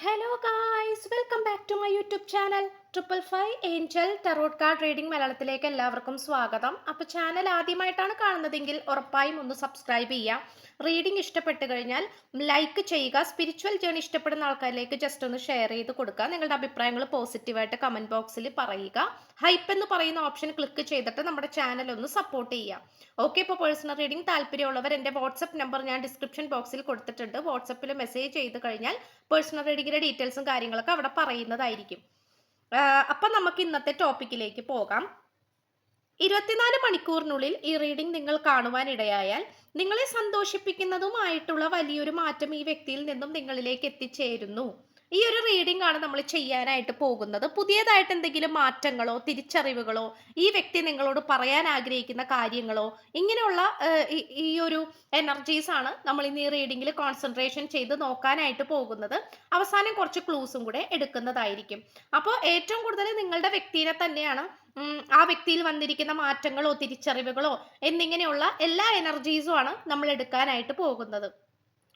Hello guys, welcome back to my YouTube channel 555 angel tarot card reading മലയാളത്തിലേക്ക് എല്ലാവർക്കും സ്വാഗതം. അപ്പോൾ ചാനൽ ആദ്യമായിട്ടാണ് കാണുന്നതെങ്കിൽ ഉറപ്പായും ഒന്ന് സബ്സ്ക്രൈബ് ചെയ്യുക. റീഡിംഗ് ഇഷ്ടപ്പെട്ട് കഴിഞ്ഞാൽ ലൈക്ക് ചെയ്യുക. സ്പിരിച്വൽ ജേണി ഇഷ്ടപ്പെടുന്ന ആൾക്കാരിലേക്ക് ജസ്റ്റ് ഒന്ന് ഷെയർ ചെയ്ത് കൊടുക്കുക. നിങ്ങളുടെ അഭിപ്രായങ്ങൾ പോസിറ്റീവായിട്ട് കമൻറ്റ് ബോക്സിൽ പറയുക. ഹൈപ്പ് എന്ന് പറയുന്ന ഓപ്ഷൻ ക്ലിക്ക് ചെയ്തിട്ട് നമ്മുടെ ചാനൽ ഒന്ന് സപ്പോർട്ട് ചെയ്യുക. ഓക്കെ, ഇപ്പോൾ പേഴ്സണൽ റീഡിംഗ് താല്പര്യമുള്ളവർ എൻ്റെ വാട്സപ്പ് നമ്പർ ഞാൻ ഡിസ്ക്രിപ്ഷൻ ബോക്സിൽ കൊടുത്തിട്ടുണ്ട്. വാട്സപ്പിൽ മെസ്സേജ് ചെയ്ത് കഴിഞ്ഞാൽ പേഴ്സണൽ റീഡിങ്ങിന്റെ ഡീറ്റെയിൽസും കാര്യങ്ങളൊക്കെ അവിടെ പറയുന്നതായിരിക്കും. അപ്പം നമുക്ക് ഇന്നത്തെ ടോപ്പിക്കിലേക്ക് പോകാം. 24 മണിക്കൂറിനുള്ളിൽ ഈ റീഡിംഗ് നിങ്ങൾ കാണുവാനിടയായാൽ നിങ്ങളെ സന്തോഷിപ്പിക്കുന്നതുമായിട്ടുള്ള വലിയൊരു മാറ്റം ഈ വ്യക്തിയിൽ നിന്നും നിങ്ങളിലേക്ക് എത്തിച്ചേരുന്നു. ഈ ഒരു റീഡിംഗ് ആണ് നമ്മൾ ചെയ്യാനായിട്ട് പോകുന്നത്. പുതിയതായിട്ട് എന്തെങ്കിലും മാറ്റങ്ങളോ തിരിച്ചറിവുകളോ ഈ വ്യക്തി നിങ്ങളോട് പറയാൻ ആഗ്രഹിക്കുന്ന കാര്യങ്ങളോ ഇങ്ങനെയുള്ള ഈ ഒരു എനർജീസ് ആണ് നമ്മൾ ഇന്ന് ഈ റീഡിങ്ങിൽ കോൺസെൻട്രേഷൻ ചെയ്ത് നോക്കാനായിട്ട് പോകുന്നത്. അവസാനം കുറച്ച് ക്ലൂസും കൂടെ എടുക്കുന്നതായിരിക്കും. അപ്പോൾ ഏറ്റവും കൂടുതൽ നിങ്ങളുടെ വ്യക്തിയെ തന്നെയാണ് ആ വ്യക്തിയിൽ വന്നിരിക്കുന്ന മാറ്റങ്ങളോ തിരിച്ചറിവുകളോ എന്നിങ്ങനെയുള്ള എല്ലാ എനർജീസും ആണ് നമ്മൾ എടുക്കാനായിട്ട് പോകുന്നത്.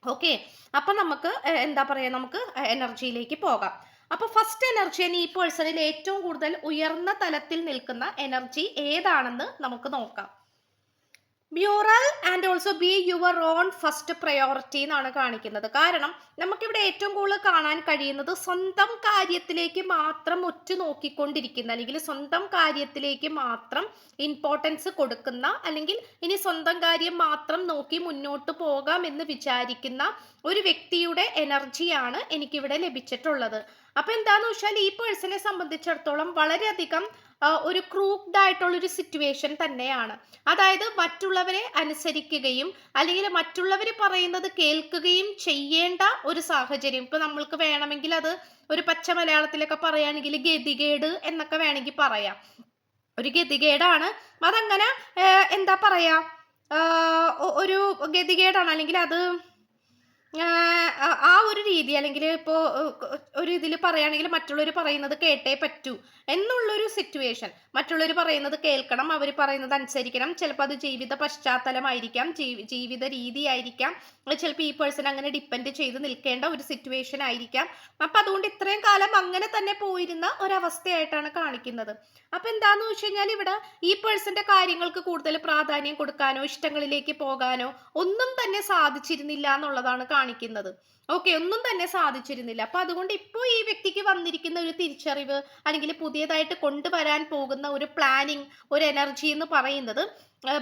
ഓക്കെ, അപ്പൊ നമുക്ക് എന്താ പറയാ, നമുക്ക് എനർജിയിലേക്ക് പോകാം. അപ്പൊ ഫസ്റ്റ് എനർജി ഈ പേഴ്സണിൽ ഏറ്റവും കൂടുതൽ ഉയർന്ന തലത്തിൽ നിൽക്കുന്ന എനർജി ഏതാണെന്ന് നമുക്ക് നോക്കാം. Mural and also be your own first priority എന്നാണ് കാണിക്കുന്നത്. കാരണം നമുക്കിവിടെ ഏറ്റവും കൂടുതൽ കാണാൻ കഴിയുന്നത് സ്വന്തം കാര്യത്തിലേക്ക് മാത്രം നോക്കിക്കൊണ്ടിരിക്കുന്ന, അല്ലെങ്കിൽ സ്വന്തം കാര്യത്തിലേക്ക് മാത്രം ഇമ്പോർട്ടൻസ് കൊടുക്കുന്ന, അല്ലെങ്കിൽ ഇനി സ്വന്തം കാര്യം മാത്രം നോക്കി മുന്നോട്ട് പോകാം എന്ന് വിചാരിക്കുന്ന ഒരു വ്യക്തിയുടെ എനർജിയാണ് എനിക്കിവിടെ ലഭിച്ചിട്ടുള്ളത്. അപ്പൊ എന്താന്ന് വെച്ചാൽ ഈ പേഴ്സണെ സംബന്ധിച്ചിടത്തോളം വളരെയധികം ഒരു ക്രൂക്ഡ് ആയിട്ടുള്ള ഒരു സിറ്റുവേഷൻ തന്നെയാണ്. അതായത് മറ്റുള്ളവരെ അനുസരിക്കുകയും അല്ലെങ്കിൽ മറ്റുള്ളവർ പറയുന്നത് കേൾക്കുകയും ചെയ്യേണ്ട ഒരു സാഹചര്യം. ഇപ്പൊ നമ്മൾക്ക് വേണമെങ്കിൽ അത് ഒരു പച്ച മലയാളത്തിലൊക്കെ പറയുകയാണെങ്കിൽ ഗതികേട് എന്നൊക്കെ വേണമെങ്കിൽ പറയാം. ഒരു ഗതികേടാണ് അതങ്ങനെ, എന്താ പറയാ, ഒരു ഗതികേടാണ്, അല്ലെങ്കിൽ അത് ആ ഒരു രീതി, അല്ലെങ്കിൽ ഇപ്പോൾ ഒരു ഇതിൽ പറയുകയാണെങ്കിൽ മറ്റുള്ളവർ പറയുന്നത് കേട്ടേ പറ്റൂ എന്നുള്ളൊരു സിറ്റുവേഷൻ. മറ്റുള്ളവർ പറയുന്നത് കേൾക്കണം, അവർ പറയുന്നത് അനുസരിക്കണം. ചിലപ്പോൾ അത് ജീവിത പശ്ചാത്തലമായിരിക്കാം, ജീവിത രീതി ആയിരിക്കാം, ചിലപ്പോൾ ഈ പേഴ്സൺ അങ്ങനെ ഡിപ്പെൻഡ് ചെയ്ത് നിൽക്കേണ്ട ഒരു സിറ്റുവേഷൻ ആയിരിക്കാം. അപ്പം അതുകൊണ്ട് ഇത്രയും കാലം അങ്ങനെ തന്നെ പോയിരുന്ന ഒരവസ്ഥയായിട്ടാണ് കാണിക്കുന്നത്. അപ്പം എന്താന്ന് വെച്ച് കഴിഞ്ഞാൽ ഇവിടെ ഈ പേഴ്സന്റെ കാര്യങ്ങൾക്ക് കൂടുതൽ പ്രാധാന്യം കൊടുക്കാനോ ഇഷ്ടങ്ങളിലേക്ക് പോകാനോ ഒന്നും തന്നെ സാധിച്ചിരുന്നില്ല എന്നുള്ളതാണ് കാണിക്കുന്നത്. ഓക്കെ, ഒന്നും തന്നെ സാധിച്ചിരുന്നില്ല. അപ്പൊ അതുകൊണ്ട് ഇപ്പോൾ ഈ വ്യക്തിക്ക് വന്നിരിക്കുന്ന ഒരു തിരിച്ചറിവ്, അല്ലെങ്കിൽ പുതിയതായിട്ട് കൊണ്ടുവരാൻ പോകുന്ന ഒരു പ്ലാനിങ്, ഒരു എനർജി എന്ന് പറയുന്നത്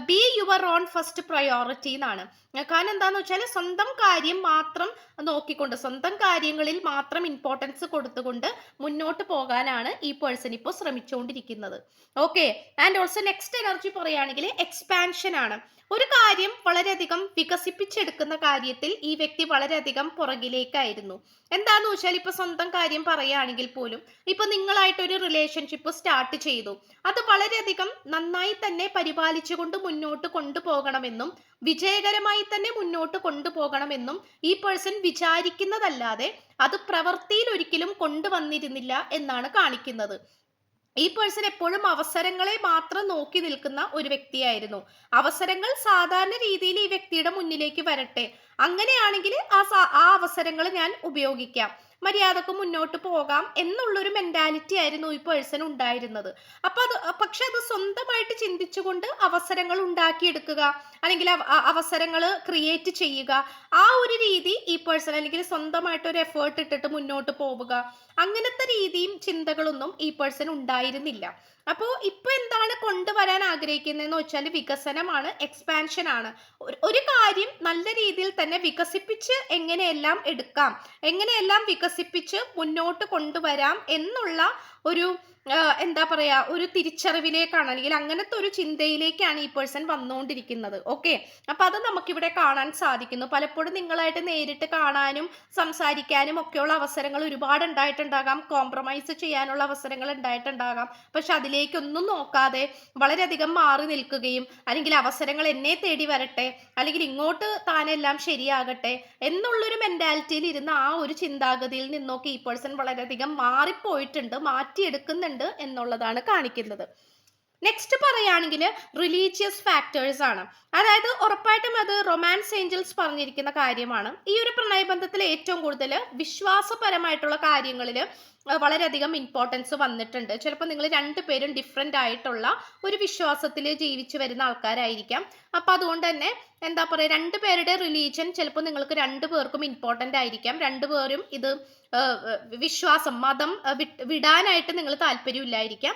be your own first priority എന്നാണ്. കാരണം എന്താന്ന് വെച്ചാൽ സ്വന്തം കാര്യം മാത്രം നോക്കിക്കൊണ്ട്, സ്വന്തം കാര്യങ്ങളിൽ മാത്രം ഇമ്പോർട്ടൻസ് കൊടുത്തുകൊണ്ട് മുന്നോട്ട് പോകാനാണ് ഈ പേഴ്സൺ ഇപ്പോൾ ശ്രമിച്ചുകൊണ്ടിരിക്കുന്നത്. Okay, and also next energy പറയുകയാണെങ്കിൽ എക്സ്പാൻഷൻ ആണ്. ഒരു കാര്യം വളരെയധികം വികസിപ്പിച്ചെടുക്കുന്ന കാര്യത്തിൽ ഈ വ്യക്തി വളരെയധികം പുറകിലേക്കായിരുന്നു. എന്താന്ന് വെച്ചാൽ ഇപ്പൊ സ്വന്തം കാര്യം പറയുകയാണെങ്കിൽ പോലും ഇപ്പൊ നിങ്ങളായിട്ടൊരു റിലേഷൻഷിപ്പ് സ്റ്റാർട്ട് ചെയ്തു, അത് വളരെയധികം നന്നായി തന്നെ പരിപാലിച്ചുകൊണ്ട് മുന്നോട്ട് കൊണ്ടുപോകണമെന്നും വിജയകരമായി തന്നെ മുന്നോട്ട് കൊണ്ടുപോകണമെന്നും ഈ പേഴ്സൺ വിചാരിക്കുന്നതല്ലാതെ അത് പ്രവൃത്തിയിൽ ഒരിക്കലും കൊണ്ടുവന്നിരുന്നില്ല എന്നാണ് കാണിക്കുന്നത്. ഈ പേഴ്സൺ എപ്പോഴും അവസരങ്ങളെ മാത്രം നോക്കി നിൽക്കുന്ന ഒരു വ്യക്തിയായിരുന്നു. അവസരങ്ങൾ സാധാരണ രീതിയിൽ ഈ വ്യക്തിയുടെ മുന്നിലേക്ക് വരട്ടെ, അങ്ങനെയാണെങ്കിൽ ആ അവസരങ്ങൾ ഞാൻ ഉപയോഗിക്കാം, മര്യാദക്ക് മുന്നോട്ട് പോകാം എന്നുള്ളൊരു മെന്റാലിറ്റി ആയിരുന്നു ഈ പേഴ്സൺ ഉണ്ടായിരുന്നത്. പക്ഷെ അത് സ്വന്തമായിട്ട് ചിന്തിച്ചുകൊണ്ട് അവസരങ്ങൾ ഉണ്ടാക്കിയെടുക്കുക, അല്ലെങ്കിൽ അവസരങ്ങൾ ക്രിയേറ്റ് ചെയ്യുക, ആ ഒരു രീതി ഈ പേഴ്സൺ, അല്ലെങ്കിൽ സ്വന്തമായിട്ട് ഒരു എഫേർട്ട് ഇട്ടിട്ട് മുന്നോട്ട് പോവുക, അങ്ങനത്തെ രീതിയും ചിന്തകളൊന്നും ഈ പേഴ്സൺ ഉണ്ടായിരുന്നില്ല. അപ്പോൾ ഇപ്പൊ എന്താണ് കൊണ്ടുവരാൻ ആഗ്രഹിക്കുന്നതെന്ന് വെച്ചാൽ വികസനമാണ്, എക്സ്പാൻഷൻ ആണ്. ഒരു കാര്യം നല്ല രീതിയിൽ തന്നെ വികസിപ്പിച്ച് എങ്ങനെയെല്ലാം എടുക്കാം, എങ്ങനെയെല്ലാം വികസിപ്പിച്ച് മുന്നോട്ട് കൊണ്ടുവരാം എന്നുള്ള ഒരു എന്താ പറയാ, ഒരു തിരിച്ചറിവിലേക്കാണ്, അല്ലെങ്കിൽ അങ്ങനത്തെ ഒരു ചിന്തയിലേക്കാണ് ഈ പേഴ്സൺ വന്നുകൊണ്ടിരിക്കുന്നത്. ഓക്കെ, അപ്പൊ അത് നമുക്കിവിടെ കാണാൻ സാധിക്കുന്നു. പലപ്പോഴും നിങ്ങളായിട്ട് നേരിട്ട് കാണാനും സംസാരിക്കാനും ഒക്കെയുള്ള അവസരങ്ങൾ ഒരുപാട് ഉണ്ടായിട്ടുണ്ടാകാം, കോംപ്രമൈസ് ചെയ്യാനുള്ള അവസരങ്ങൾ ഉണ്ടായിട്ടുണ്ടാകാം. പക്ഷെ അതിലേക്കൊന്നും നോക്കാതെ വളരെയധികം മാറി നിൽക്കുകയും, അല്ലെങ്കിൽ അവസരങ്ങൾ എന്നെ തേടി വരട്ടെ, അല്ലെങ്കിൽ ഇങ്ങോട്ട് താനെല്ലാം ശരിയാകട്ടെ എന്നുള്ളൊരു മെന്റാലിറ്റിയിൽ ഇരുന്ന ആ ഒരു ചിന്താഗതിയിൽ നിന്നൊക്കെ ഈ പേഴ്സൺ വളരെയധികം മാറിപ്പോയിട്ടുണ്ട്, മാറ്റിയെടുക്കുന്നുണ്ട് എന്നുള്ളതാണ് കാണിക്കുന്നത്. നെക്സ്റ്റ് പറയുകയാണെങ്കിൽ റിലീജിയസ് ഫാക്ടേഴ്സ് ആണ്. അതായത് ഉറപ്പായിട്ടും അത് റൊമാൻസ് ഏഞ്ചൽസ് പറഞ്ഞിരിക്കുന്ന കാര്യമാണ്. ഈ ഒരു പ്രണയബന്ധത്തിൽ ഏറ്റവും കൂടുതൽ വിശ്വാസപരമായിട്ടുള്ള കാര്യങ്ങളിൽ വളരെയധികം ഇമ്പോർട്ടൻസ് വന്നിട്ടുണ്ട്. ചിലപ്പോൾ നിങ്ങൾ രണ്ടുപേരും ഡിഫറെൻ്റ് ആയിട്ടുള്ള ഒരു വിശ്വാസത്തിൽ ജീവിച്ചു വരുന്ന ആൾക്കാരായിരിക്കാം. അപ്പം അതുകൊണ്ട് തന്നെ എന്താ പറയുക, രണ്ടുപേരുടെ റിലീജിയൻ ചിലപ്പോൾ നിങ്ങൾക്ക് രണ്ടുപേർക്കും ഇമ്പോർട്ടൻ്റ് ആയിരിക്കാം. രണ്ടുപേരും ഇത് വിശ്വാസം മതം വിടാനായിട്ട് നിങ്ങൾ താല്പര്യമില്ലായിരിക്കാം.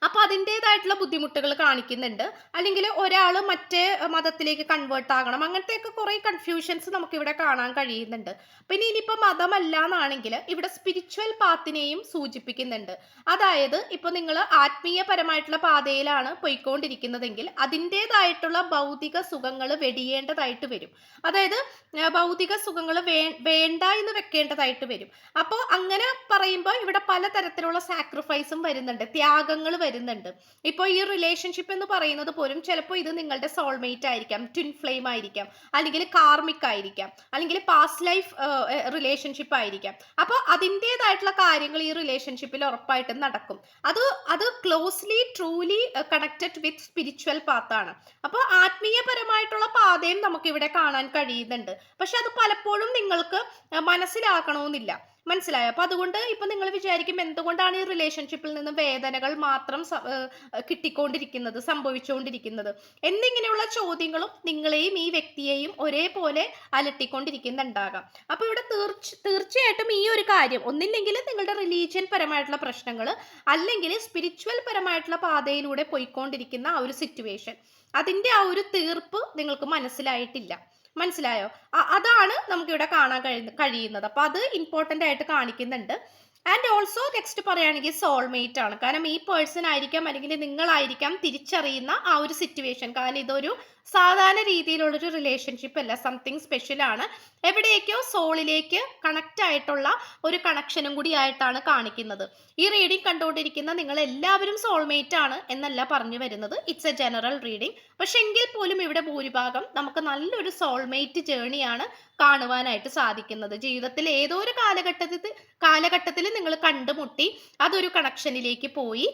അപ്പോൾ അതിൻ്റെതായിട്ടുള്ള ബുദ്ധിമുട്ടുകൾ കാണിക്കുന്നുണ്ട്. അല്ലെങ്കിൽ ഒരാൾ മറ്റേ മതത്തിലേക്ക് കൺവേർട്ട് ആകണം, അങ്ങനത്തെയൊക്കെ കുറേ കൺഫ്യൂഷൻസ് നമുക്കിവിടെ കാണാൻ കഴിയുന്നുണ്ട്. പിന്നെ ഇനിയിപ്പോൾ മതമല്ല എന്നാണെങ്കിൽ ഇവിടെ സ്പിരിച്വൽ പാത്തിനെയും സൂചിപ്പിക്കുന്നുണ്ട്. അതായത് ഇപ്പോൾ നിങ്ങൾ ആത്മീയപരമായിട്ടുള്ള പാതയിലാണ് പോയിക്കൊണ്ടിരിക്കുന്നതെങ്കിൽ അതിൻ്റെതായിട്ടുള്ള ഭൗതിക സുഖങ്ങൾ വെടിയേണ്ടതായിട്ട് വരും. അതായത് ഭൗതിക സുഖങ്ങൾ വേണ്ട എന്ന് വെക്കേണ്ടതായിട്ട് വരും. അപ്പോൾ അങ്ങനെ പറയുമ്പോൾ ഇവിടെ പലതരത്തിലുള്ള സാക്രിഫൈസും വരുന്നുണ്ട്, ത്യാഗങ്ങൾ വരുന്നുണ്ട്. ഇപ്പോൾ ഈ റിലേഷൻഷിപ്പ് എന്ന് പറയുന്നത് പോലും ചിലപ്പോൾ ഇത് നിങ്ങളുടെ സോൾമേറ്റ് ആയിരിക്കാം, ട്വിൻ ഫ്ലെയിം ആയിരിക്കാം, അല്ലെങ്കിൽ കാർമിക് ആയിരിക്കാം, അല്ലെങ്കിൽ പാസ്റ്റ് ലൈഫ് റിലേഷൻഷിപ്പ് ആയിരിക്കാം. അപ്പോൾ അതിൻ്റെതായിട്ടുള്ള കാര്യങ്ങൾ ഈ റിലേഷൻഷിപ്പിൽ ഉറപ്പായിട്ടും നടക്കും. അത് closely truly connected with spiritual പാത്താണ്. അപ്പോൾ ആത്മീയപരമായിട്ടുള്ള പാതയും നമുക്കിവിടെ കാണാൻ കഴിയുന്നുണ്ട്. പക്ഷെ അത് പലപ്പോഴും നിങ്ങൾക്ക് മനസ്സിലാക്കണമെന്നില്ല. മനസ്സിലായോ? അപ്പൊ അതുകൊണ്ട് ഇപ്പൊ നിങ്ങൾ വിചാരിക്കും എന്തുകൊണ്ടാണ് ഈ റിലേഷൻഷിപ്പിൽ നിന്ന് വേദനകൾ മാത്രം സംഭവിച്ചുകൊണ്ടിരിക്കുന്നത് എന്നിങ്ങനെയുള്ള ചോദ്യങ്ങളും നിങ്ങളെയും ഈ വ്യക്തിയെയും ഒരേപോലെ അലട്ടിക്കൊണ്ടിരിക്കുന്നുണ്ടാകാം. അപ്പൊ ഇവിടെ തീർച്ചയായിട്ടും ഈ ഒരു കാര്യം ഒന്നില്ലെങ്കിൽ നിങ്ങളുടെ റിലീജിയൻ പരമായിട്ടുള്ള പ്രശ്നങ്ങൾ, അല്ലെങ്കിൽ സ്പിരിച്വൽ പരമായിട്ടുള്ള പാതയിലൂടെ പോയിക്കൊണ്ടിരിക്കുന്ന ആ ഒരു സിറ്റുവേഷൻ, അതിന്റെ ആ ഒരു തീർപ്പ് നിങ്ങൾക്ക് മനസ്സിലായിട്ടില്ല. മനസ്സിലായോ? അതാണ് നമുക്കിവിടെ കാണാൻ കഴിയുന്നത്. അപ്പൊ അത് ഇമ്പോർട്ടൻ്റ് ആയിട്ട് കാണിക്കുന്നുണ്ട്. ആൻഡ് ഓൾസോ നെക്സ്റ്റ് പറയുകയാണെങ്കിൽ സോൾമേറ്റ് ആണ്. കാരണം ഈ പേഴ്സൺ ആയിരിക്കാം അല്ലെങ്കിൽ നിങ്ങളായിരിക്കാം തിരിച്ചറിയുന്ന ആ ഒരു സിറ്റുവേഷൻ. കാരണം ഇതൊരു സാധാരണ രീതിയിലുള്ളൊരു റിലേഷൻഷിപ്പ് അല്ല, സംതിങ് സ്പെഷ്യൽ ആണ്. എവിടേക്കോ സോളിലേക്ക് കണക്റ്റ് ആയിട്ടുള്ള ഒരു കണക്ഷനും കൂടി ആയിട്ടാണ് കാണിക്കുന്നത്. ഈ റീഡിംഗ് കണ്ടുകൊണ്ടിരിക്കുന്ന നിങ്ങൾ എല്ലാവരും സോൾമേറ്റ് ആണ് എന്നല്ല പറഞ്ഞു വരുന്നത്. It's A general reading. പക്ഷെ എങ്കിൽ പോലും ഇവിടെ ഭൂരിഭാഗം നമുക്ക് നല്ലൊരു സോൾമേറ്റ് ജേണിയാണ് കാണുവാനായിട്ട് സാധിക്കുന്നത്. ജീവിതത്തിൽ ഏതോ ഒരു കാലഘട്ടത്തിൽ നിങ്ങൾ കണ്ടുമുട്ടി, അതൊരു കണക്ഷനിലേക്ക് പോയി,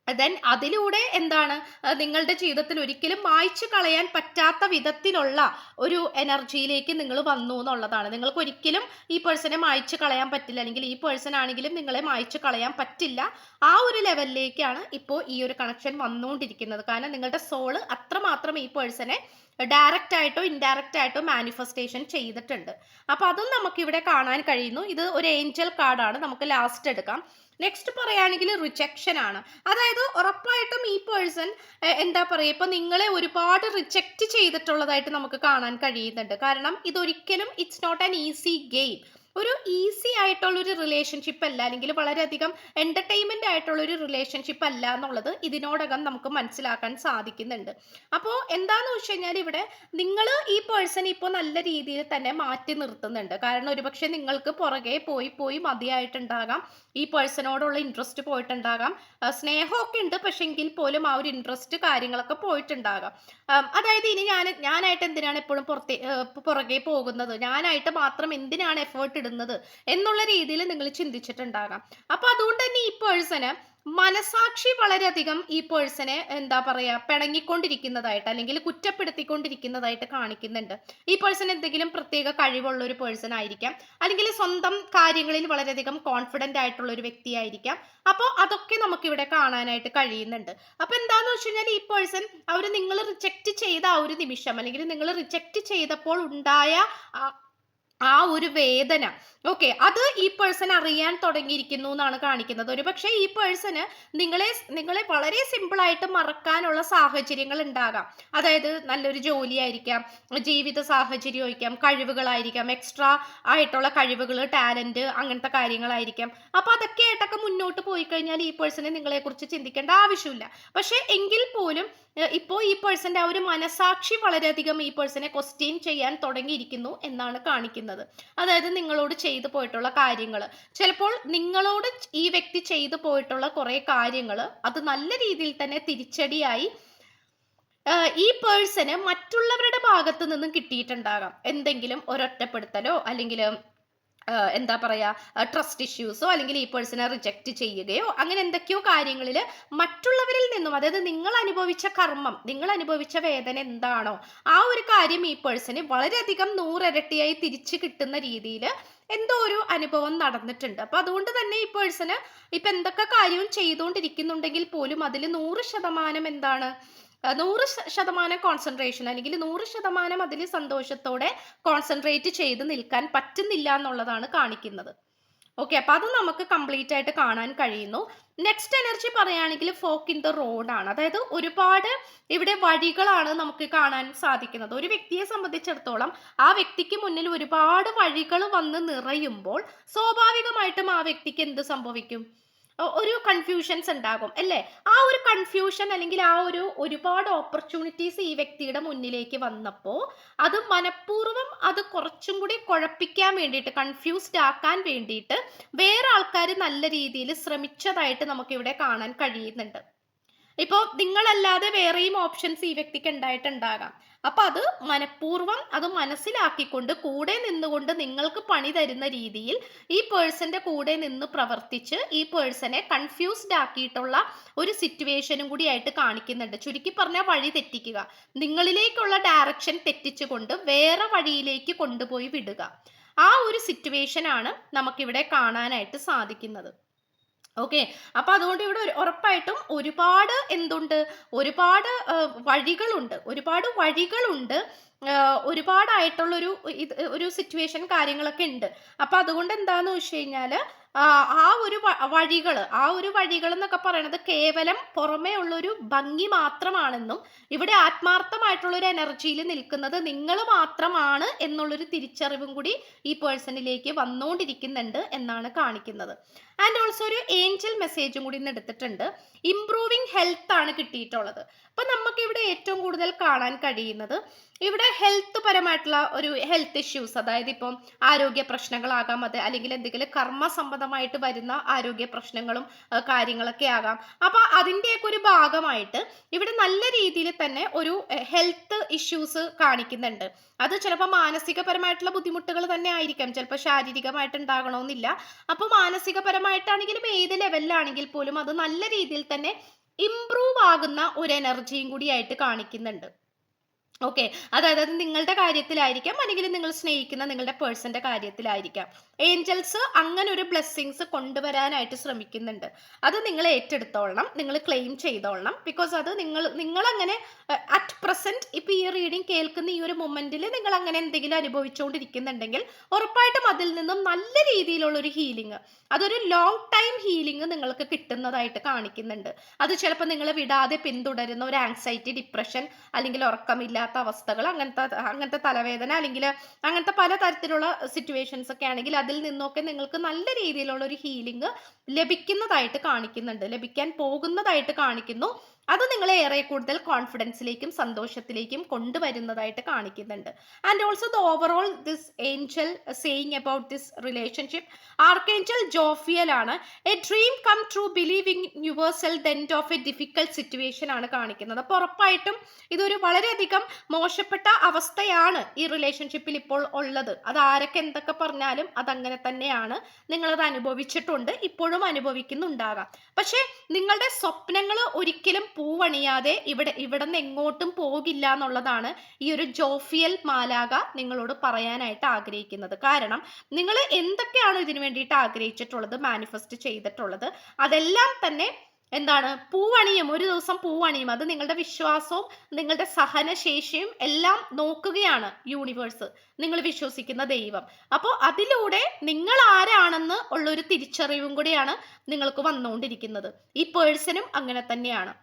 ദെൻ അതിലൂടെ എന്താണ് നിങ്ങളുടെ ജീവിതത്തിൽ ഒരിക്കലും മായ്ച്ചു കളയാൻ പറ്റാത്ത വിധത്തിലുള്ള ഒരു എനർജിയിലേക്ക് നിങ്ങൾ വന്നു എന്നുള്ളതാണ്. നിങ്ങൾക്ക് ഒരിക്കലും ഈ പേഴ്സണെ മായ്ച്ചു കളയാൻ പറ്റില്ല, അല്ലെങ്കിൽ ഈ പേഴ്സൺ ആണെങ്കിലും നിങ്ങളെ മായ്ച്ചു കളയാൻ പറ്റില്ല. ആ ഒരു ലെവലിലേക്കാണ് ഇപ്പോൾ ഈ ഒരു കണക്ഷൻ വന്നുകൊണ്ടിരിക്കുന്നത്. കാരണം നിങ്ങളുടെ സോള് അത്രമാത്രം ഈ പേഴ്സണെ ഡയറക്റ്റ് ആയിട്ടോ ഇൻഡയറക്റ്റ് ആയിട്ടോ മാനിഫെസ്റ്റേഷൻ ചെയ്തിട്ടുണ്ട്. അപ്പോൾ അതും നമുക്കിവിടെ കാണാൻ കഴിയുന്നു. ഇത് ഒരു ഏഞ്ചൽ കാർഡാണ്. നമുക്ക് ലാസ്റ്റ് എടുക്കാം. നെക്സ്റ്റ് പറയുകയാണെങ്കിൽ റിജക്ഷൻ ആണ്. അതായത് ഉറപ്പായിട്ടും ഈ പേഴ്സൺ എന്താ പറയുക, ഇപ്പൊ നിങ്ങളെ ഒരുപാട് റിജക്റ്റ് ചെയ്തിട്ടുള്ളതായിട്ട് നമുക്ക് കാണാൻ കഴിയുന്നുണ്ട്. കാരണം ഇതൊരിക്കലും it's not an easy game. ഒരു ഈസി ആയിട്ടുള്ളൊരു റിലേഷൻഷിപ്പ് അല്ല, അല്ലെങ്കിൽ വളരെയധികം എൻ്റർടൈൻമെൻ്റ് ആയിട്ടുള്ളൊരു റിലേഷൻഷിപ്പ് അല്ല എന്നുള്ളത് ഇതിനോടകം നമുക്ക് മനസ്സിലാക്കാൻ സാധിക്കുന്നുണ്ട്. അപ്പോൾ എന്താണെന്ന് വെച്ച് കഴിഞ്ഞാൽ ഇവിടെ നിങ്ങൾ ഈ പേഴ്സൺ ഇപ്പോൾ നല്ല രീതിയിൽ തന്നെ മാറ്റി നിർത്തുന്നുണ്ട്. കാരണം ഒരുപക്ഷെ നിങ്ങൾക്ക് പുറകെ പോയി മതിയായിട്ടുണ്ടാകാം, ഈ പേഴ്സണോടുള്ള ഇൻട്രസ്റ്റ് പോയിട്ടുണ്ടാകാം, സ്നേഹമൊക്കെ ഉണ്ട്, പക്ഷെ എങ്കിൽ പോലും ആ ഒരു ഇൻട്രസ്റ്റ് കാര്യങ്ങളൊക്കെ പോയിട്ടുണ്ടാകാം. അതായത് ഇനി ഞാനായിട്ട് എന്തിനാണ് എപ്പോഴും പുറകെ പോകുന്നത്, ഞാനായിട്ട് മാത്രം എന്തിനാണ് എഫേർട്ട് ഇടുന്നത് എന്നുള്ള രീതിയിൽ നിങ്ങൾ ചിന്തിച്ചിട്ടുണ്ടാകാം. അപ്പൊ അതുകൊണ്ട് തന്നെ ഈ പേഴ്സണ് മനസാക്ഷി വളരെയധികം ഈ പേഴ്സണെ എന്താ പറയാ പിണങ്ങിക്കൊണ്ടിരിക്കുന്നതായിട്ട് അല്ലെങ്കിൽ കുറ്റപ്പെടുത്തിക്കൊണ്ടിരിക്കുന്നതായിട്ട് കാണിക്കുന്നുണ്ട്. ഈ പേഴ്സൺ എന്തെങ്കിലും പ്രത്യേക കഴിവുള്ള ഒരു പേഴ്സൺ ആയിരിക്കാം, അല്ലെങ്കിൽ സ്വന്തം കാര്യങ്ങളിൽ വളരെയധികം കോൺഫിഡന്റ് ആയിട്ടുള്ള ഒരു വ്യക്തിയായിരിക്കാം. അപ്പോൾ അതൊക്കെ നമുക്കിവിടെ കാണാനായിട്ട് കഴിയുന്നുണ്ട്. അപ്പൊ എന്താന്ന് വെച്ച് കഴിഞ്ഞാൽ ഈ പേഴ്സൺ നിങ്ങൾ റിജക്റ്റ് ചെയ്ത ആ ഒരു നിമിഷം, അല്ലെങ്കിൽ നിങ്ങൾ റിജക്റ്റ് ചെയ്തപ്പോൾ ഉണ്ടായ ആ ഒരു വേദന, ഓക്കെ, അത് ഈ പേഴ്സൺ അറിയാൻ തുടങ്ങിയിരിക്കുന്നു എന്നാണ് കാണിക്കുന്നത്. ഒരു പക്ഷേ ഈ പേഴ്സണ് നിങ്ങളെ വളരെ സിമ്പിളായിട്ട് മറക്കാനുള്ള സാഹചര്യങ്ങൾ ഉണ്ടാകാം. അതായത് നല്ലൊരു ജോലിയായിരിക്കാം, ജീവിത സാഹചര്യമായിരിക്കാം, കഴിവുകളായിരിക്കാം, എക്സ്ട്രാ ആയിട്ടുള്ള കഴിവുകൾ, ടാലന്റ്, അങ്ങനത്തെ കാര്യങ്ങളായിരിക്കാം. അപ്പൊ അതൊക്കെ ആയിട്ടൊക്കെ മുന്നോട്ട് പോയി കഴിഞ്ഞാൽ ഈ പേഴ്സണെ നിങ്ങളെക്കുറിച്ച് ചിന്തിക്കേണ്ട ആവശ്യമില്ല. പക്ഷെ എങ്കിൽ പോലും ഇപ്പോൾ ഈ പേഴ്സന്റെ ആ ഒരു മനസാക്ഷി വളരെയധികം ഈ പേഴ്സണെ ക്വസ്റ്റ്യൻ ചെയ്യാൻ തുടങ്ങിയിരിക്കുന്നു എന്നാണ് കാണിക്കുന്നത്. അതായത് നിങ്ങളോട് ചെയ്തു പോയിട്ടുള്ള കാര്യങ്ങൾ, ചിലപ്പോൾ നിങ്ങളോട് ഈ വ്യക്തി ചെയ്തു പോയിട്ടുള്ള കുറെ കാര്യങ്ങൾ അത് നല്ല രീതിയിൽ തന്നെ തിരിച്ചടിയായി ഈ പേഴ്സണ് മറ്റുള്ളവരുടെ ഭാഗത്ത് നിന്നും കിട്ടിയിട്ടുണ്ടാകാം. എന്തെങ്കിലും ഒരൊറ്റപ്പെടുത്തലോ അല്ലെങ്കിൽ എന്താ പറയുക, ട്രസ്റ്റ് ഇഷ്യൂസോ അല്ലെങ്കിൽ ഈ പേഴ്സണെ റിജക്റ്റ് ചെയ്യുകയോ അങ്ങനെ എന്തൊക്കെയോ കാര്യങ്ങളിൽ മറ്റുള്ളവരിൽ നിന്നും, അതായത് നിങ്ങൾ അനുഭവിച്ച കർമ്മം, നിങ്ങൾ അനുഭവിച്ച വേദന എന്താണോ ആ ഒരു കാര്യം ഈ പേഴ്സണ് വളരെയധികം 100 ഇരട്ടിയായി തിരിച്ചു കിട്ടുന്ന രീതിയിൽ എന്തോ ഒരു അനുഭവം നടന്നിട്ടുണ്ട്. അപ്പൊ അതുകൊണ്ട് തന്നെ ഈ പേഴ്സണ് ഇപ്പൊ എന്തൊക്കെ കാര്യവും ചെയ്തുകൊണ്ടിരിക്കുന്നുണ്ടെങ്കിൽ പോലും അതിൽ 100% എന്താണ്, 100% കോൺസെൻട്രേഷൻ അല്ലെങ്കിൽ 100% അതിൽ സന്തോഷത്തോടെ കോൺസെൻട്രേറ്റ് ചെയ്ത് നിൽക്കാൻ പറ്റുന്നില്ല എന്നുള്ളതാണ് കാണിക്കുന്നത്. ഓക്കെ, അപ്പൊ അത് നമുക്ക് കംപ്ലീറ്റ് ആയിട്ട് കാണാൻ കഴിയുന്നു. നെക്സ്റ്റ് എനർജി പറയുകയാണെങ്കിൽ ഫോക്ക് ഇൻ ദ റോഡ് ആണ്. അതായത് ഒരുപാട് ഇവിടെ വഴികളാണ് നമുക്ക് കാണാൻ സാധിക്കുന്നത്. ഒരു വ്യക്തിയെ സംബന്ധിച്ചിടത്തോളം ആ വ്യക്തിക്ക് മുന്നിൽ ഒരുപാട് വഴികൾ വന്ന് നിറയുമ്പോൾ സ്വാഭാവികമായിട്ടും ആ വ്യക്തിക്ക് എന്ത് സംഭവിക്കും, ഒരു കൺഫ്യൂഷൻസ് ഉണ്ടാകും അല്ലേ. ആ ഒരു കൺഫ്യൂഷൻ അല്ലെങ്കിൽ ആ ഒരു ഒരുപാട് ഓപ്പർച്യൂണിറ്റീസ് ഈ വ്യക്തിയുടെ മുന്നിലേക്ക് വന്നപ്പോൾ അത് മനഃപൂർവ്വം അത് കുറച്ചും കൂടി കുഴപ്പിക്കാൻ വേണ്ടിയിട്ട്, കൺഫ്യൂസ്ഡ് ആക്കാൻ വേണ്ടിയിട്ട് വേറെ ആൾക്കാർ നല്ല രീതിയിൽ ശ്രമിച്ചതായിട്ട് നമുക്കിവിടെ കാണാൻ കഴിയുന്നുണ്ട്. ഇപ്പോൾ നിങ്ങളല്ലാതെ വേറെയും ഓപ്ഷൻസ് ഈ വ്യക്തിക്ക് ഉണ്ടായിട്ടുണ്ടാകാം. അപ്പൊ അത് മനഃപൂർവ്വം അത് മനസ്സിലാക്കിക്കൊണ്ട് കൂടെ നിന്നുകൊണ്ട് നിങ്ങൾക്ക് പണി തരുന്ന രീതിയിൽ ഈ പേഴ്സന്റെ കൂടെ നിന്ന് പ്രവർത്തിച്ച് ഈ പേഴ്സനെ കൺഫ്യൂസ്ഡ് ആക്കിയിട്ടുള്ള ഒരു സിറ്റുവേഷനും കൂടി ആയിട്ട് കാണിക്കുന്നുണ്ട്. ചുരുക്കി പറഞ്ഞാൽ വഴി തെറ്റിക്കുക, നിങ്ങളിലേക്കുള്ള ഡയറക്ഷൻ തെറ്റിച്ചുകൊണ്ട് വേറെ വഴിയിലേക്ക് കൊണ്ടുപോയി വിടുക. ആ ഒരു സിറ്റുവേഷൻ ആണ് നമുക്കിവിടെ കാണാനായിട്ട് സാധിക്കുന്നത്. ഓക്കെ, അപ്പൊ അതുകൊണ്ട് ഇവിടെ ഉറപ്പായിട്ടും ഒരുപാട് എന്തുണ്ട്, ഒരുപാട് വഴികളുണ്ട്, ഒരുപാടായിട്ടുള്ളൊരു ഒരു സിറ്റുവേഷൻ കാര്യങ്ങളൊക്കെ ഉണ്ട്. അപ്പൊ അതുകൊണ്ട് എന്താന്ന് വെച്ച് കഴിഞ്ഞാല് ആ ഒരു വഴികൾ എന്നൊക്കെ പറയുന്നത് കേവലം പുറമേ ഉള്ളൊരു ഭംഗി മാത്രമാണെന്നും ഇവിടെ ആത്മാർത്ഥമായിട്ടുള്ള ഒരു എനർജിയിൽ നിൽക്കുന്നത് നിങ്ങൾ മാത്രമാണ് എന്നുള്ളൊരു തിരിച്ചറിവും കൂടി ഈ പേഴ്സണിലേക്ക് വന്നുകൊണ്ടിരിക്കുന്നുണ്ട് എന്നാണ് കാണിക്കുന്നത്. ആൻഡ് ഓൾസോ ഒരു ഏഞ്ചൽ മെസ്സേജും കൂടി ഇന്ന് എടുത്തിട്ടുണ്ട്. ഇംപ്രൂവിങ് ഹെൽത്ത് ആണ് കിട്ടിയിട്ടുള്ളത്. അപ്പൊ നമുക്ക് ഇവിടെ ഏറ്റവും കൂടുതൽ കാണാൻ കഴിയുന്നത് ഇവിടെ ഹെൽത്ത് പരമായിട്ടുള്ള ഒരു ഹെൽത്ത് ഇഷ്യൂസ്, അതായത് ഇപ്പം ആരോഗ്യ പ്രശ്നങ്ങളാകാം, അത് അല്ലെങ്കിൽ എന്തെങ്കിലും കർമ്മ സംബന്ധമായിട്ട് വരുന്ന ആരോഗ്യ പ്രശ്നങ്ങളും കാര്യങ്ങളൊക്കെ ആകാം. അപ്പൊ അതിൻ്റെയൊക്കെ ഒരു ഭാഗമായിട്ട് ഇവിടെ നല്ല രീതിയിൽ തന്നെ ഒരു ഹെൽത്ത് ഇഷ്യൂസ് കാണിക്കുന്നുണ്ട്. അത് ചിലപ്പോൾ മാനസികപരമായിട്ടുള്ള ബുദ്ധിമുട്ടുകൾ തന്നെ ആയിരിക്കാം, ചിലപ്പോൾ ശാരീരികമായിട്ട് ഉണ്ടാകണമെന്നില്ല. അപ്പോൾ മാനസികപരമായിട്ടാണെങ്കിലും ഏത് ലെവലിലാണെങ്കിൽ പോലും അത് നല്ല രീതിയിൽ തന്നെ ഇംപ്രൂവ് ആകുന്ന ഒരു എനർജിയും കൂടി ആയിട്ട് കാണിക്കുന്നുണ്ട്. ഓക്കെ, അതായത് നിങ്ങളുടെ കാര്യത്തിലായിരിക്കാം അല്ലെങ്കിൽ നിങ്ങൾ സ്നേഹിക്കുന്ന നിങ്ങളുടെ പേഴ്സന്റെ കാര്യത്തിലായിരിക്കാം. ഏഞ്ചൽസ് അങ്ങനെ ഒരു ബ്ലെസ്സിങ്സ് കൊണ്ടുവരാനായിട്ട് ശ്രമിക്കുന്നുണ്ട്. അത് നിങ്ങൾ ഏറ്റെടുത്തോളണം, നിങ്ങൾ ക്ലെയിം ചെയ്തോളണം. ബിക്കോസ് അത് നിങ്ങൾ അങ്ങനെ അറ്റ് പ്രസന്റ് ഇപ്പൊ ഈ റീഡിങ് കേൾക്കുന്ന ഈ ഒരു മൊമെന്റിൽ നിങ്ങൾ അങ്ങനെ എന്തെങ്കിലും അനുഭവിച്ചുകൊണ്ടിരിക്കുന്നുണ്ടെങ്കിൽ ഉറപ്പായിട്ടും അതിൽ നിന്നും നല്ല രീതിയിലുള്ള ഒരു ഹീലിംഗ്, അതൊരു ലോങ് ടൈം ഹീലിംഗ് നിങ്ങൾക്ക് കിട്ടുന്നതായിട്ട് കാണിക്കുന്നുണ്ട്. അത് ചിലപ്പോൾ നിങ്ങൾ വിടാതെ പിന്തുടരുന്ന ഒരു ആങ്സൈറ്റി, ഡിപ്രഷൻ അല്ലെങ്കിൽ ഉറക്കമില്ലാത്ത അവസ്ഥകൾ, അങ്ങനത്തെ തലവേദന അല്ലെങ്കിൽ അങ്ങനത്തെ പല തരത്തിലുള്ള സിറ്റുവേഷൻസ് ഒക്കെ ആണെങ്കിൽ അതിൽ നിന്നൊക്കെ നിങ്ങൾക്ക് നല്ല രീതിയിലുള്ള ഒരു ഹീലിംഗ് ലഭിക്കുന്നതായിട്ട് കാണിക്കുന്നുണ്ട്, ലഭിക്കാൻ പോകുന്നതായിട്ട് കാണിക്കുന്നു. അത് നിങ്ങളെ ഏറെ കൂടുതൽ കോൺഫിഡൻസിലേക്കും സന്തോഷത്തിലേക്കും കൊണ്ടുവരുന്നതായിട്ട് കാണിക്കുന്നുണ്ട്. And also the overall this angel saying about this റിലേഷൻഷിപ്പ്, ആർക്കേഞ്ചൽ ജോഫിയൽ ആണ്. A dream come true, believing yourself the end of a difficult situation ആണ് കാണിക്കുന്നത്. അപ്പോൾ ഉറപ്പായിട്ടും ഇതൊരു വളരെയധികം മോശപ്പെട്ട അവസ്ഥയാണ് ഈ റിലേഷൻഷിപ്പിൽ ഇപ്പോൾ ഉള്ളത്. അത് ആരൊക്കെ എന്തൊക്കെ പറഞ്ഞാലും അതങ്ങനെ തന്നെയാണ്. നിങ്ങളത് അനുഭവിച്ചിട്ടുണ്ട്, ഇപ്പോഴും അനുഭവിക്കുന്നുണ്ടാകാം. പക്ഷെ നിങ്ങളുടെ സ്വപ്നങ്ങൾ ഒരിക്കലും പൂവണിയാതെ ഇവിടെ നിന്ന് എങ്ങോട്ടും പോകില്ല എന്നുള്ളതാണ് ഈ ഒരു ജോഫിയൽ മാലാക നിങ്ങളോട് പറയാനായിട്ട് ആഗ്രഹിക്കുന്നത്. കാരണം നിങ്ങൾ എന്തൊക്കെയാണ് ഇതിനു വേണ്ടിയിട്ട് ആഗ്രഹിച്ചിട്ടുള്ളത്, മാനിഫെസ്റ്റ് ചെയ്തിട്ടുള്ളത്, അതെല്ലാം തന്നെ എന്താണ്, പൂവണിയും, ഒരു ദിവസം പൂവണിയും. അത് നിങ്ങളുടെ വിശ്വാസവും നിങ്ങളുടെ സഹനശേഷിയും എല്ലാം നോക്കുകയാണ് യൂണിവേഴ്സ്, നിങ്ങൾ വിശ്വസിക്കുന്ന ദൈവം. അപ്പോൾ അതിലൂടെ നിങ്ങൾ ആരാണെന്ന് ഉള്ളൊരു തിരിച്ചറിവും കൂടിയാണ് നിങ്ങൾക്ക് വന്നുകൊണ്ടിരിക്കുന്നത്. ഈ പേഴ്സണും അങ്ങനെ തന്നെയാണ്.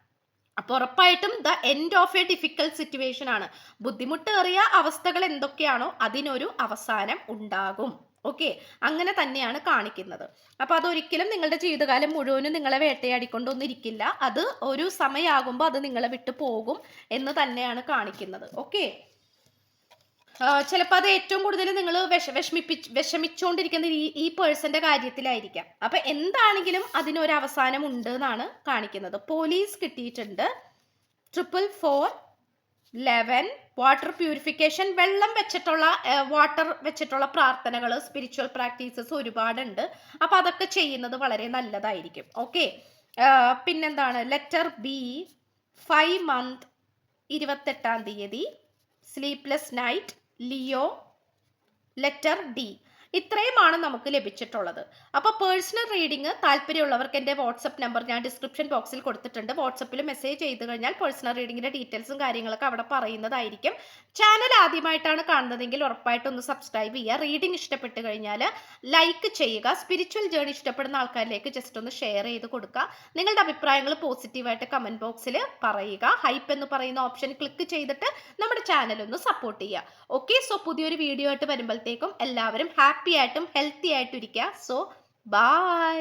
അപ്പോൾ ഉറപ്പായിട്ടും the end of a difficult situation ആണ്. ബുദ്ധിമുട്ടേറിയ അവസ്ഥകൾ എന്തൊക്കെയാണോ അതിനൊരു അവസാനം ഉണ്ടാകും. ഓക്കെ, അങ്ങനെ തന്നെയാണ് കാണിക്കുന്നത്. അപ്പൊ അതൊരിക്കലും നിങ്ങളുടെ ജീവിതകാലം മുഴുവനും നിങ്ങളെ വേട്ടയാടിക്കൊണ്ടൊന്നും ഇരിക്കില്ല. അത് ഒരു സമയമാകുമ്പോൾ അത് നിങ്ങളെ വിട്ടു പോകും എന്ന് തന്നെയാണ് കാണിക്കുന്നത്. ഓക്കെ, ചിലപ്പോൾ അത് ഏറ്റവും കൂടുതൽ നിങ്ങൾ വിഷമിച്ചുകൊണ്ടിരിക്കുന്ന ഈ പേഴ്സന്റെ കാര്യത്തിലായിരിക്കാം. അപ്പൊ എന്താണെങ്കിലും അതിനൊരു അവസാനം ഉണ്ട് എന്നാണ് കാണിക്കുന്നത്. പോലീസ് കിട്ടിയിട്ടുണ്ട്, 444, 11, വാട്ടർ പ്യൂരിഫിക്കേഷൻ, വെള്ളം വെച്ചിട്ടുള്ള വാട്ടർ വെച്ചിട്ടുള്ള പ്രാർത്ഥനകൾ, സ്പിരിച്വൽ പ്രാക്ടീസസ് ഒരുപാടുണ്ട്. അപ്പോൾ അതൊക്കെ ചെയ്യുന്നത് വളരെ നല്ലതായിരിക്കും. ഓക്കെ. പിന്നെന്താണ്, ലെറ്റർ ബി 5 month 28-ാം തീയതി sleepless night, Leo. Letter D. ഇത്രയുമാണ് നമുക്ക് ലഭിച്ചിട്ടുള്ളത്. അപ്പോൾ പേഴ്സണൽ റീഡിംഗ് താല്പര്യമുള്ളവർക്ക് എൻ്റെ വാട്സപ്പ് നമ്പർ ഞാൻ ഡിസ്ക്രിപ്ഷൻ ബോക്സിൽ കൊടുത്തിട്ടുണ്ട്. വാട്സപ്പിൽ മെസ്സേജ് ചെയ്ത് കഴിഞ്ഞാൽ പേഴ്സണൽ റീഡിങ്ങിൻ്റെ ഡീറ്റെയിൽസും കാര്യങ്ങളൊക്കെ അവിടെ പറയുന്നതായിരിക്കും. ചാനൽ ആദ്യമായിട്ടാണ് കാണുന്നതെങ്കിൽ ഉറപ്പായിട്ടൊന്ന് സബ്സ്ക്രൈബ് ചെയ്യുക. റീഡിംഗ് ഇഷ്ടപ്പെട്ട് കഴിഞ്ഞാൽ ലൈക്ക് ചെയ്യുക. സ്പിരിച്വൽ ജേർണി ഇഷ്ടപ്പെടുന്ന ആൾക്കാരിലേക്ക് ജസ്റ്റ് ഒന്ന് ഷെയർ ചെയ്ത് കൊടുക്കുക. നിങ്ങളുടെ അഭിപ്രായങ്ങൾ പോസിറ്റീവായിട്ട് കമൻറ്റ് ബോക്സിൽ പറയുക. ഹൈപ്പ് എന്ന് പറയുന്ന ഓപ്ഷൻ ക്ലിക്ക് ചെയ്തിട്ട് നമ്മുടെ ചാനൽ ഒന്ന് സപ്പോർട്ട് ചെയ്യുക. ഓക്കെ. സോ പുതിയൊരു വീഡിയോ ആയിട്ട് വരുമ്പോഴത്തേക്കും എല്ലാവരും ഹാപ്പി ആയിട്ടും ഹെൽത്തി ആയിട്ടും ഇരിക്കുക. So by.